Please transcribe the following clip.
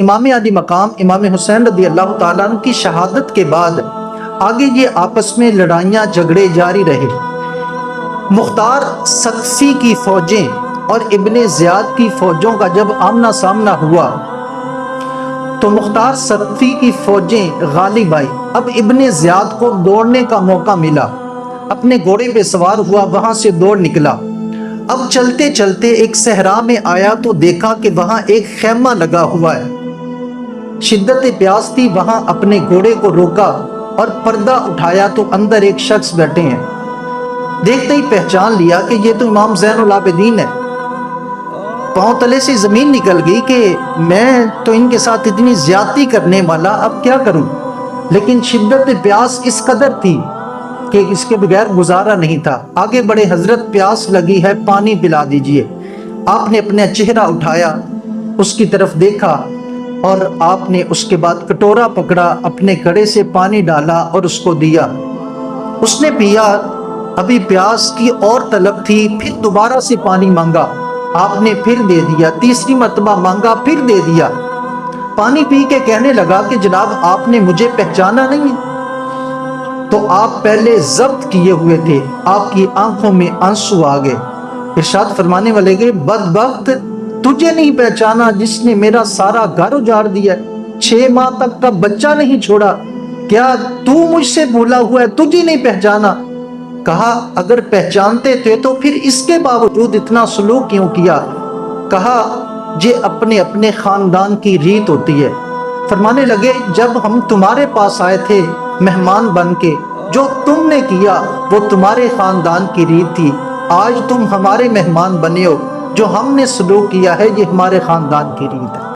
امام علی مقام امام حسین رضی اللہ تعالیٰ عنہ کی شہادت کے بعد آگے یہ آپس میں لڑائیاں جھگڑے جاری رہے۔ مختار ثقفی کی فوجیں اور ابن زیاد کی فوجوں کا جب آمنا سامنا ہوا تو مختار ثقفی کی فوجیں غالب آئی۔ اب ابن زیاد کو دوڑنے کا موقع ملا، اپنے گھوڑے پہ سوار ہوا، وہاں سے دوڑ نکلا۔ اب چلتے چلتے ایک صحرا میں آیا تو دیکھا کہ وہاں ایک خیمہ لگا ہوا ہے۔ شدت پیاس تھی، وہاں اپنے گھوڑے کو روکا اور پردہ اٹھایا تو اندر ایک شخص بیٹھے ہیں۔ دیکھتے ہی پہچان لیا کہ یہ تو امام زین العابدین ہے۔ پاؤں تلے سے زمین نکل گئی کہ میں تو ان کے ساتھ اتنی زیادتی کرنے والا، اب کیا کروں؟ لیکن شدت پیاس اس قدر تھی کہ اس کے بغیر گزارا نہیں تھا۔ آگے بڑے، حضرت پیاس لگی ہے، پانی پلا دیجئے۔ آپ نے اپنا چہرہ اٹھایا، اس کی طرف دیکھا اور آپ نے اس کے بعد کٹورا پکڑا، اپنے کڑے سے پانی ڈالا اور اس کو دیا۔ اس نے پیا، ابھی پیاس کی اور طلب تھی، پھر دوبارہ سے پانی مانگا، آپ نے پھر دے دیا، تیسری مرتبہ مانگا، پھر دے دیا۔ پانی پی کے کہنے لگا کہ جناب آپ نے مجھے پہچانا نہیں؟ تو آپ پہلے ضبط کیے ہوئے تھے، آپ کی آنکھوں میں آنسو آ گئے۔ ارشاد فرمانے والے کہ بدبخت، تجھے نہیں پہچانا جس نے میرا سارا گھر اجاڑ دیا، 6 ماہ تک کا بچہ نہیں چھوڑا، کیا تو مجھ سے بھولا ہوا ہے؟ تجھے نہیں پہچانا؟ کہا اگر پہچانتے تھے تو پھر اس کے باوجود اتنا سلوک کیوں کیا؟ کہا یہ اپنے اپنے خاندان کی ریت ہوتی ہے۔ فرمانے لگے جب ہم تمہارے پاس آئے تھے مہمان بن کے، جو تم نے کیا وہ تمہارے خاندان کی ریت تھی، آج تم ہمارے مہمان بنے ہو، جو ہم نے سلوک کیا ہے یہ ہمارے خاندان کی ریت ہے۔